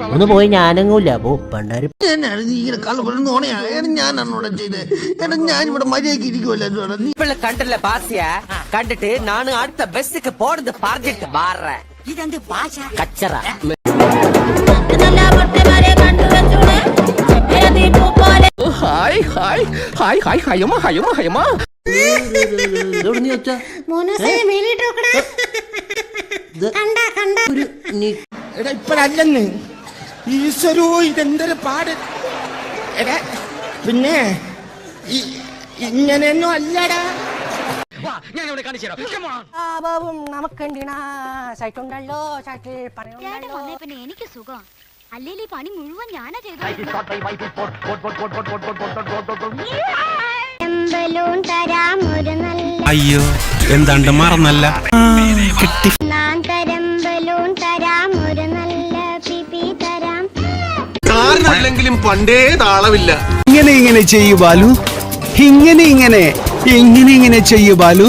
ഒന്ന് പോയി ഞാനങ്ങൂല്ല പണ്ടാരും കണ്ടല്ല പാസിയ കണ്ടിട്ട് നാണ് അടുത്ത ബസ്സിക്ക് പോടുന്നത് പറഞ്ഞിട്ട് മാറ ഇതെന്ത് ഭാഷ കച്ചറ ഹായ് ഹായ് ഹായ് ഹായ് ഹയമ്മ ഹയമ്മ ഹയമ്മ ഇപ്പഴല്ലെന്ന് ഈശ്വരോ ഇതെന്തൊരു പാട് എടാ പിന്നെ ഇങ്ങനെയൊന്നും അല്ലടാ നമുക്കുണ്ടല്ലോ പിന്നെ എനിക്ക് സുഖം അല്ലെങ്കിൽ പണി മുഴുവൻ ഞാനാ ചെയ്തു അയ്യോ എന്താണ്ട് മറന്നല്ല കാരണമില്ലെങ്കിലും പണ്ടേ താളമില്ല. ഇങ്ങനെ ചെയ്യൂ ബാലു, ഇങ്ങനെ ചെയ്യൂ ബാലു.